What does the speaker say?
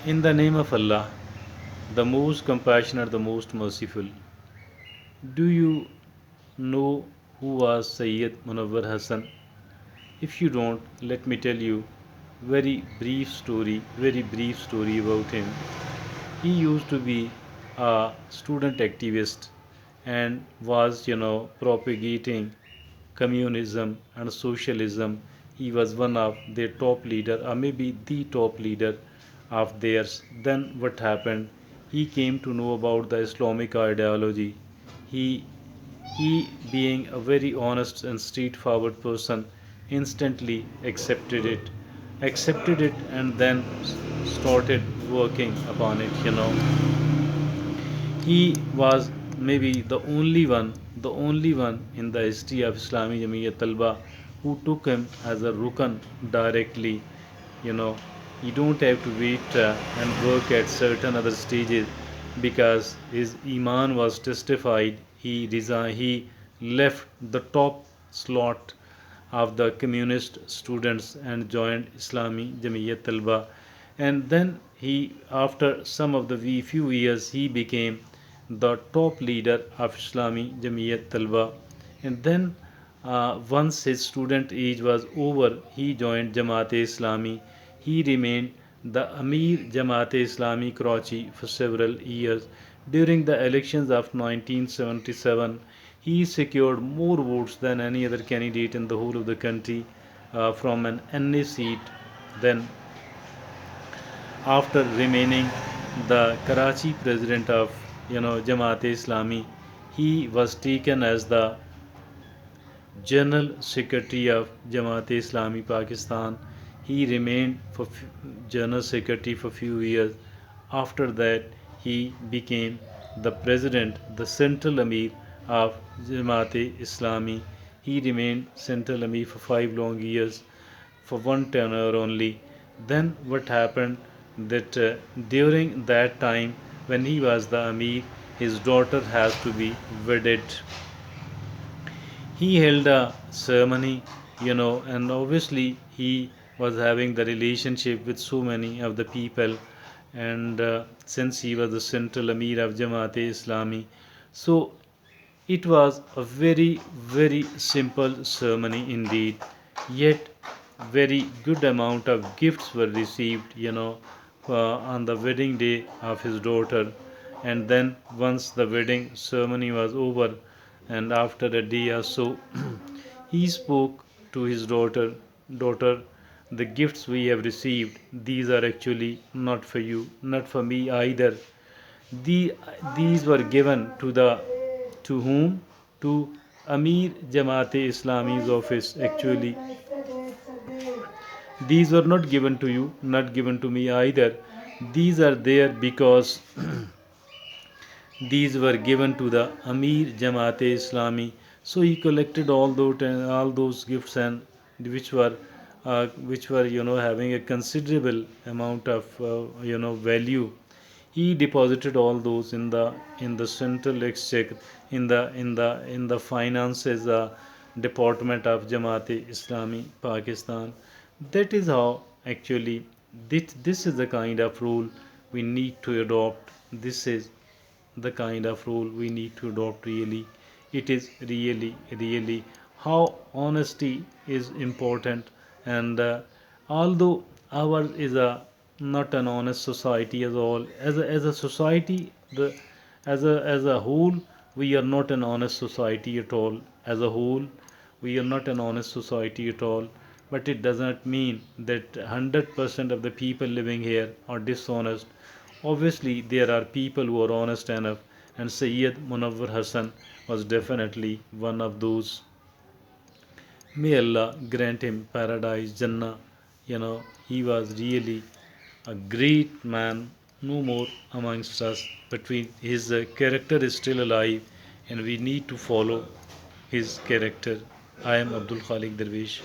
In the name of Allah, the most compassionate, the most merciful. Do you know who was Syed Munawar Hasan? If you don't, let me tell you very brief story about him. He used to be a student activist and was, propagating communism and socialism. He was one of their top leader, or maybe the top leader of theirs. Then what happened? He came to know about the Islamic ideology. He he, being a very honest and straightforward person, instantly accepted it, and then started working upon it. He was maybe the only one in the history of Islami Jamiyat Talba who took him as a Rukan directly. You know, you don't have to wait and work at certain other stages because his Iman was testified. He left the top slot of the communist students and joined Islami Jamiyat Talba. And then after some of the few years, he became the top leader of Islami Jamiyat Talba. And then once his student age was over, he joined Jamat E Islami. He remained the AmeerJamat E Islami Karachi for several years. During the elections of 1977, he secured more votes than any other candidate in the whole of the country from an NA seat. Then, after remaining the Karachi president of Jamaat e Islami, he was taken as the General Secretary of Jamat E Islami Pakistan. He remained for General Secretary for few years. After that, he became the President, the Central Amir of Jamat E Islami. He remained Central Amir for 5 long years, for one tenure only. Then what happened that during that time when he was the Amir, his daughter has to be wedded. He held a ceremony, and obviously he was having the relationship with so many of the people, and since he was the central Amir of Jamaat e Islami, so it was a very, very simple ceremony indeed, yet very good amount of gifts were received, on the wedding day of his daughter. And then once the wedding ceremony was over, and after a day or so, he spoke to his daughter, the gifts we have received, these are actually not for you, not for me either. The, these were given to whom? To Amir Jamaat e Islami's office. Actually, these were not given to you, not given to me either. These are there because these were given to the Amir Jamaat e Islami. So he collected all those gifts, and which were having a considerable amount of value. He deposited all those in the central exchequer, in the finances department of Jamaat e Islami Pakistan. That is how actually this is the kind of rule we need to adopt. This is the kind of rule we need to adopt. Really, it is really how honesty is important. And although ours is a not an honest society as all, as a society, the as a whole, we are not an honest society at all. As a whole, we are not an honest society at all. But it does not mean that 100% of the people living here are dishonest. Obviously, there are people who are honest enough, and Syed Munawar Hasan was definitely one of those. May Allah grant him paradise, Jannah. He was really a great man, no more amongst us, but his character is still alive, and we need to follow his character. I am Abdul Khaliq Darwish.